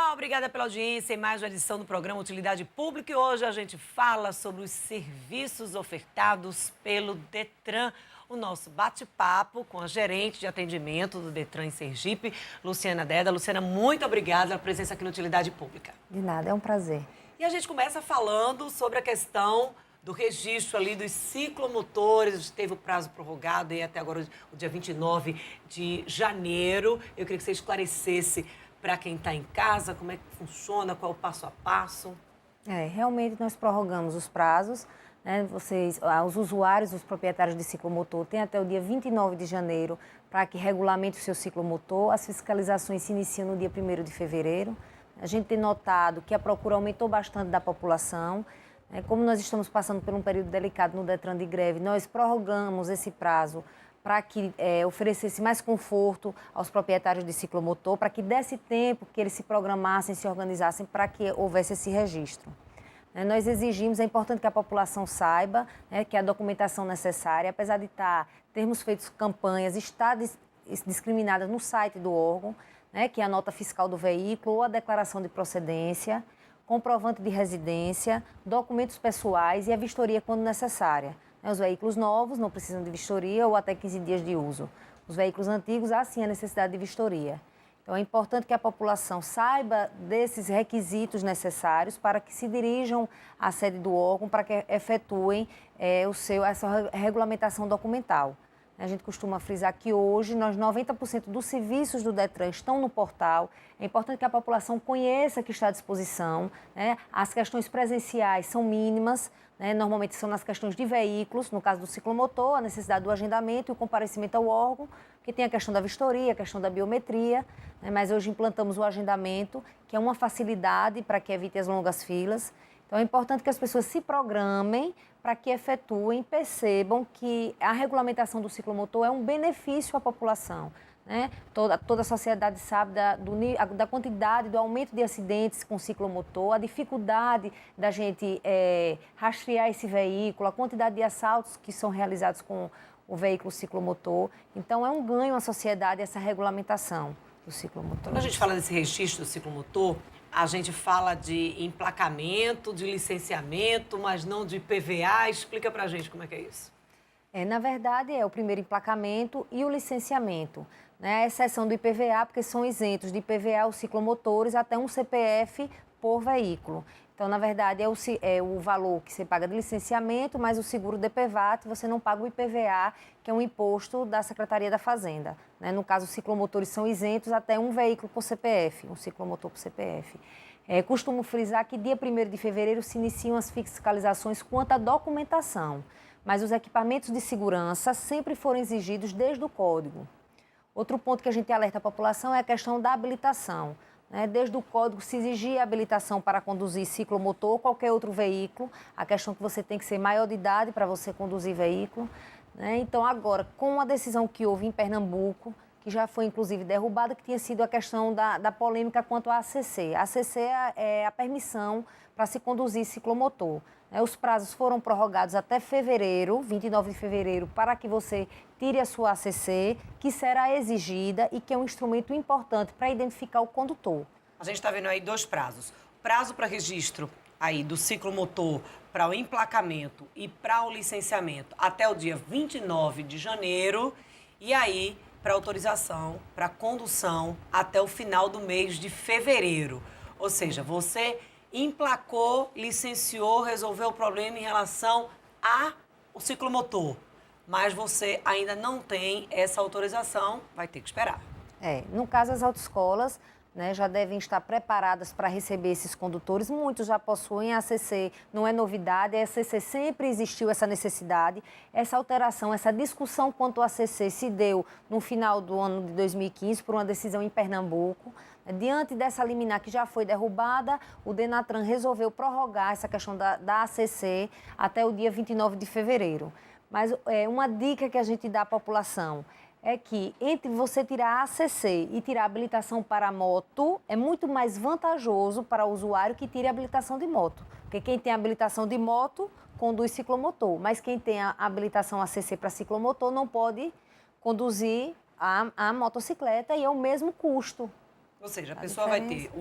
Olá, obrigada pela audiência em mais uma edição do programa Utilidade Pública. E hoje a gente fala sobre os serviços ofertados pelo Detran. O nosso bate-papo com a gerente de atendimento do Detran em Sergipe, Luciana Deda. Luciana, muito obrigada pela presença aqui no Utilidade Pública. De nada, é um prazer. E a gente começa falando sobre a questão do registro ali dos ciclomotores. Teve o prazo prorrogado e até agora o dia 29 de janeiro. Eu queria que você esclarecesse para quem está em casa como é que funciona, qual é o passo a passo. Realmente nós prorrogamos os prazos, né? Os usuários, os proprietários de ciclomotor têm até o dia 29 de janeiro para que regulamente o seu ciclomotor. As fiscalizações se iniciam no dia 1º de fevereiro. A gente tem notado que a procura aumentou bastante da população. Como nós estamos passando por um período delicado no Detran de greve, nós prorrogamos esse prazo para que oferecesse mais conforto aos proprietários de ciclomotor, para que desse tempo que eles se programassem, se organizassem para que houvesse esse registro. Nós exigimos, é importante que a população saiba que a documentação necessária, apesar de termos feito campanhas, está discriminada no site do órgão, que é a nota fiscal do veículo ou a declaração de procedência, comprovante de residência, documentos pessoais e a vistoria quando necessária. Os veículos novos não precisam de vistoria ou até 15 dias de uso. Os veículos antigos, há sim a necessidade de vistoria. Então, é importante que a população saiba desses requisitos necessários para que se dirijam à sede do órgão, para que efetuem essa regulamentação documental. A gente costuma frisar que hoje 90% dos serviços do Detran estão no portal. É importante que a população conheça que está à disposição. As questões presenciais são mínimas, normalmente são nas questões de veículos, no caso do ciclomotor, a necessidade do agendamento e o comparecimento ao órgão, que tem a questão da vistoria, a questão da biometria, mas hoje implantamos o agendamento, que é uma facilidade para que evite as longas filas. Então, é importante que as pessoas se programem para que efetuem, percebam que a regulamentação do ciclomotor é um benefício à população. Toda a sociedade sabe da quantidade, do aumento de acidentes com ciclomotor, a dificuldade da gente rastrear esse veículo, a quantidade de assaltos que são realizados com o veículo ciclomotor. Então, é um ganho à sociedade essa regulamentação do ciclomotor. Quando a gente fala desse registro do ciclomotor, a gente fala de emplacamento, de licenciamento, mas não de IPVA. Explica pra gente como é que é isso. Na verdade, é o primeiro emplacamento e o licenciamento. A exceção do IPVA, porque são isentos de IPVA os ciclomotores até um CPF por veículo. Então, na verdade, é o valor que você paga de licenciamento, mas o seguro DPVAT, você não paga o IPVA, que é um imposto da Secretaria da Fazenda. No caso, os ciclomotores são isentos até um veículo por CPF, um ciclomotor por CPF. Costumo frisar que dia 1º de fevereiro se iniciam as fiscalizações quanto à documentação, mas os equipamentos de segurança sempre foram exigidos desde o Código. Outro ponto que a gente alerta a população é a questão da habilitação. Desde o Código se exigia habilitação para conduzir ciclomotor ou qualquer outro veículo, a questão que você tem que ser maior de idade para você conduzir veículo. Então, agora, com a decisão que houve em Pernambuco, que já foi inclusive derrubada, que tinha sido a questão da polêmica quanto à ACC. A ACC é a permissão para se conduzir ciclomotor. Os prazos foram prorrogados até fevereiro, 29 de fevereiro, para que você tire a sua ACC, que será exigida e que é um instrumento importante para identificar o condutor. A gente está vendo aí dois prazos. Prazo para registro aí do ciclomotor para o emplacamento e para o licenciamento até o dia 29 de janeiro. E aí, para autorização, para condução até o final do mês de fevereiro. Ou seja, você emplacou, licenciou, resolveu o problema em relação ao ciclomotor, mas você ainda não tem essa autorização, vai ter que esperar. No caso, as autoescolas já devem estar preparadas para receber esses condutores. Muitos já possuem a ACC, não é novidade, a ACC sempre existiu essa necessidade. Essa alteração, essa discussão quanto à ACC se deu no final do ano de 2015 por uma decisão em Pernambuco. Diante dessa liminar que já foi derrubada, o Denatran resolveu prorrogar essa questão da ACC até o dia 29 de fevereiro. Mas uma dica que a gente dá à população é que entre você tirar a ACC e tirar a habilitação para moto, é muito mais vantajoso para o usuário que tire a habilitação de moto. Porque quem tem a habilitação de moto conduz ciclomotor, mas quem tem a habilitação ACC para ciclomotor não pode conduzir a motocicleta e é o mesmo custo. Ou seja, a pessoa vai ter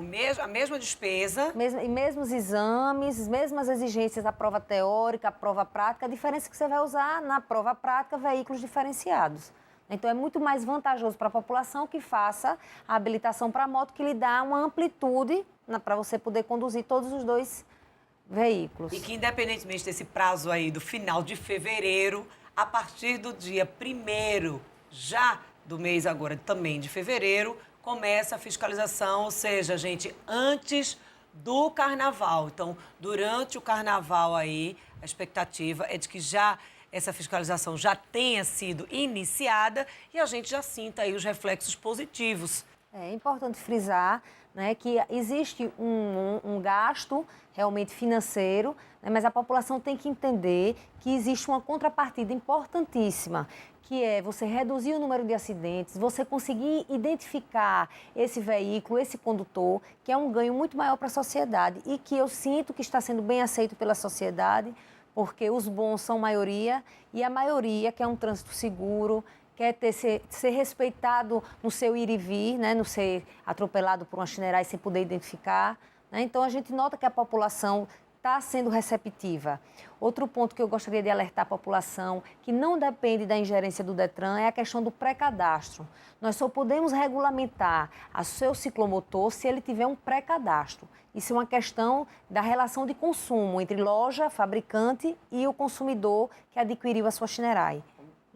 a mesma despesa... E mesmos exames, mesmas exigências da prova teórica, a prova prática. A diferença é que você vai usar na prova prática veículos diferenciados. Então, é muito mais vantajoso para a população que faça a habilitação para a moto, que lhe dá uma amplitude para você poder conduzir todos os dois veículos. E que, independentemente desse prazo aí do final de fevereiro, a partir do dia 1º, já do mês agora também de fevereiro, começa a fiscalização, ou seja, gente, antes do carnaval. Então, durante o carnaval aí, a expectativa é de que já essa fiscalização já tenha sido iniciada e a gente já sinta aí os reflexos positivos. É importante frisar, né, que existe um gasto realmente financeiro, né, mas a população tem que entender que existe uma contrapartida importantíssima, que é você reduzir o número de acidentes, você conseguir identificar esse veículo, esse condutor, que é um ganho muito maior para a sociedade e que eu sinto que está sendo bem aceito pela sociedade, porque os bons são maioria e a maioria quer um trânsito seguro, quer ser respeitado no seu ir e vir, né, não ser atropelado por uma chinerais sem poder identificar. Né? Então, a gente nota que a população está sendo receptiva. Outro ponto que eu gostaria de alertar a população, que não depende da ingerência do Detran, é a questão do pré-cadastro. Nós só podemos regulamentar o seu ciclomotor se ele tiver um pré-cadastro. Isso é uma questão da relação de consumo entre loja, fabricante e o consumidor que adquiriu a sua Shinerai.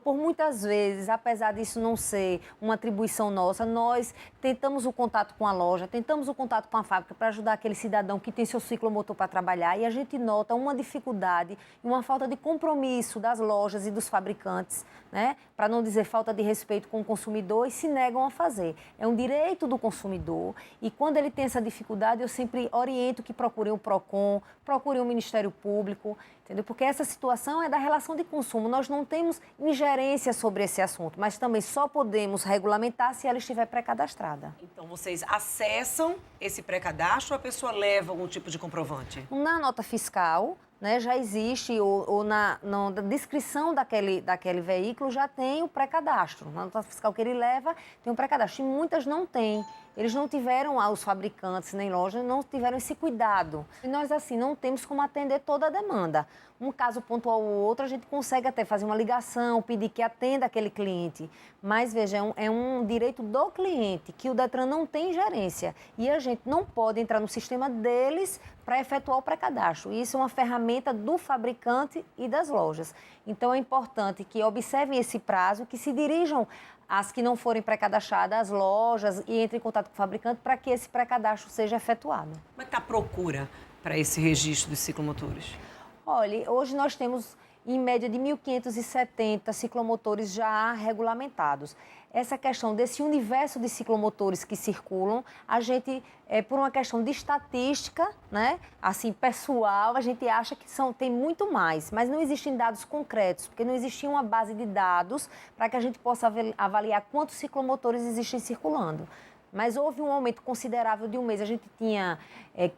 Por muitas vezes, apesar disso não ser uma atribuição nossa, nós tentamos o contato com a loja, tentamos o contato com a fábrica para ajudar aquele cidadão que tem seu ciclomotor para trabalhar e a gente nota uma dificuldade e uma falta de compromisso das lojas e dos fabricantes, né? Para não dizer falta de respeito com o consumidor, e se negam a fazer. É um direito do consumidor e quando ele tem essa dificuldade, eu sempre oriento que procurem o PROCON, procurem o Ministério Público, entendeu? Porque essa situação é da relação de consumo. Nós não temos ingerência sobre esse assunto, mas também só podemos regulamentar se ela estiver pré-cadastrada. Então, vocês acessam esse pré-cadastro ou a pessoa leva algum tipo de comprovante? Na nota fiscal, né, já existe, ou na descrição daquele veículo já tem o pré-cadastro. Na nota fiscal que ele leva, tem o pré-cadastro. E muitas não têm. Eles não tiveram, os fabricantes nem lojas, não tiveram esse cuidado. E nós, assim, não temos como atender toda a demanda. Um caso pontual ou outro, a gente consegue até fazer uma ligação, pedir que atenda aquele cliente. Mas, veja, é um direito do cliente, que o Detran não tem gerência. E a gente não pode entrar no sistema deles para efetuar o pré-cadastro. Isso é uma ferramenta do fabricante e das lojas. Então, é importante que observem esse prazo, que se dirijam às que não forem pré-cadastradas, às lojas, e entrem em contato com o fabricante para que esse pré-cadastro seja efetuado. Como é que está a procura para esse registro dos ciclomotores? Olha, hoje nós temos em média de 1.570 ciclomotores já regulamentados. Essa questão desse universo de ciclomotores que circulam, a gente, por uma questão de estatística, né, assim, pessoal, a gente acha que tem muito mais, mas não existem dados concretos, porque não existia uma base de dados para que a gente possa avaliar quantos ciclomotores existem circulando. Mas houve um aumento considerável de um mês. A gente tinha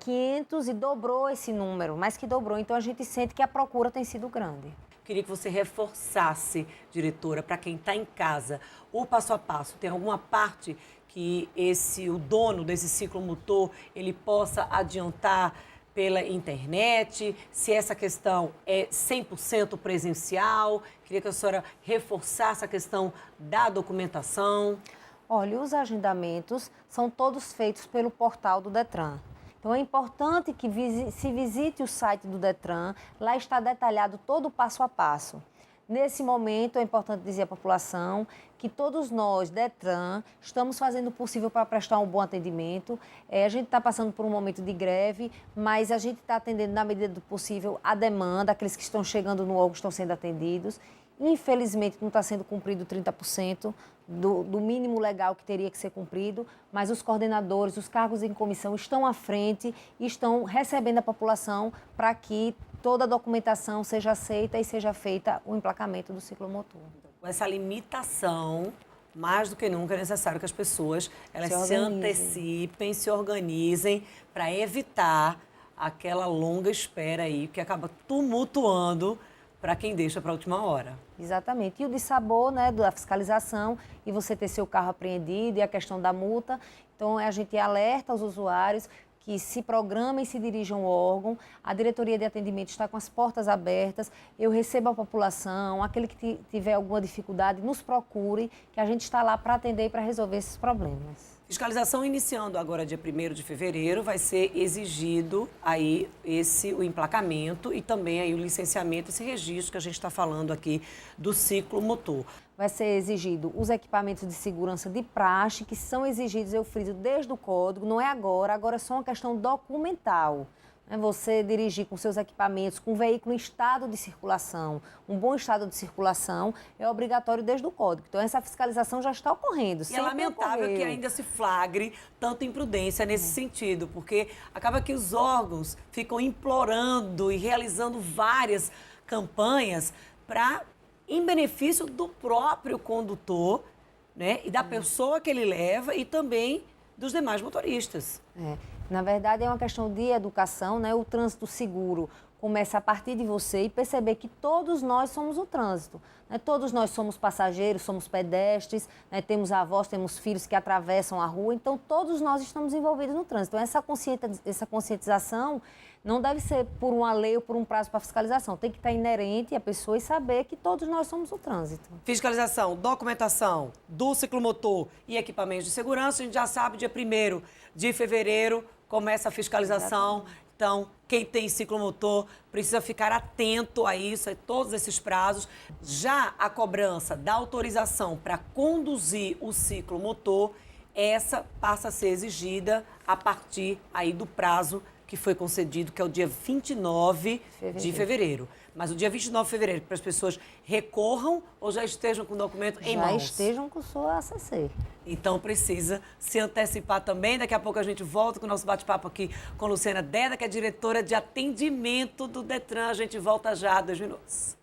500 e dobrou esse número, mais que dobrou. Então, a gente sente que a procura tem sido grande. Queria que você reforçasse, diretora, para quem está em casa, o passo a passo. Tem alguma parte que o dono desse ciclomotor, ele possa adiantar pela internet? Se essa questão é 100% presencial? Queria que a senhora reforçasse a questão da documentação. Olha, os agendamentos são todos feitos pelo portal do Detran. Então, é importante que se visite o site do Detran, lá está detalhado todo o passo a passo. Nesse momento, é importante dizer à população que todos nós, Detran, estamos fazendo o possível para prestar um bom atendimento. A gente está passando por um momento de greve, mas a gente está atendendo, na medida do possível, a demanda, aqueles que estão chegando no órgão estão sendo atendidos. Infelizmente, não está sendo cumprido 30% do mínimo legal que teria que ser cumprido, mas os coordenadores, os cargos em comissão estão à frente e estão recebendo a população para que toda a documentação seja aceita e seja feita o emplacamento do ciclomotor. Com essa limitação, mais do que nunca é necessário que as pessoas se antecipem, se organizem para evitar aquela longa espera aí, que acaba tumultuando para quem deixa para a última hora. Exatamente. E o dissabor, né, da fiscalização, e você ter seu carro apreendido, e a questão da multa. Então, a gente alerta os usuários que se programem e se dirijam ao órgão. A diretoria de atendimento está com as portas abertas. Eu recebo a população, aquele que tiver alguma dificuldade, nos procure, que a gente está lá para atender e para resolver esses problemas. Fiscalização iniciando agora dia 1º de fevereiro, vai ser exigido aí o emplacamento e também aí o licenciamento, esse registro que a gente está falando aqui do ciclomotor. Vai ser exigido os equipamentos de segurança de praxe, que são exigidos, eu friso, desde o código, não é agora é só uma questão documental. Você dirigir com seus equipamentos, com um veículo em estado de circulação, um bom estado de circulação, é obrigatório desde o código. Então, essa fiscalização já está ocorrendo. E é lamentável que ainda se flagre tanta imprudência nesse sentido, porque acaba que os órgãos ficam implorando e realizando várias campanhas em benefício do próprio condutor, né, e da pessoa que ele leva e também dos demais motoristas. Na verdade, é uma questão de educação, né? O trânsito seguro começa a partir de você e perceber que todos nós somos o trânsito. Né? Todos nós somos passageiros, somos pedestres, né? Temos avós, temos filhos que atravessam a rua, então todos nós estamos envolvidos no trânsito. Então, essa conscientização não deve ser por uma lei ou por um prazo para fiscalização. Tem que estar inerente à pessoa e saber que todos nós somos o trânsito. Fiscalização, documentação do ciclomotor e equipamentos de segurança, a gente já sabe, dia 1º de fevereiro começa a fiscalização. Exatamente. Então, quem tem ciclomotor precisa ficar atento a isso, a todos esses prazos. Já a cobrança da autorização para conduzir o ciclomotor, essa passa a ser exigida a partir aí do prazo que foi concedido, que é o dia 29 de fevereiro. Mas o dia 29 de fevereiro, para as pessoas recorram ou já estejam com o documento em mãos? Já estejam com sua ACC. Então precisa se antecipar também. Daqui a pouco a gente volta com o nosso bate-papo aqui com Luciana Deda, que é diretora de atendimento do Detran. A gente volta já, 2 minutos.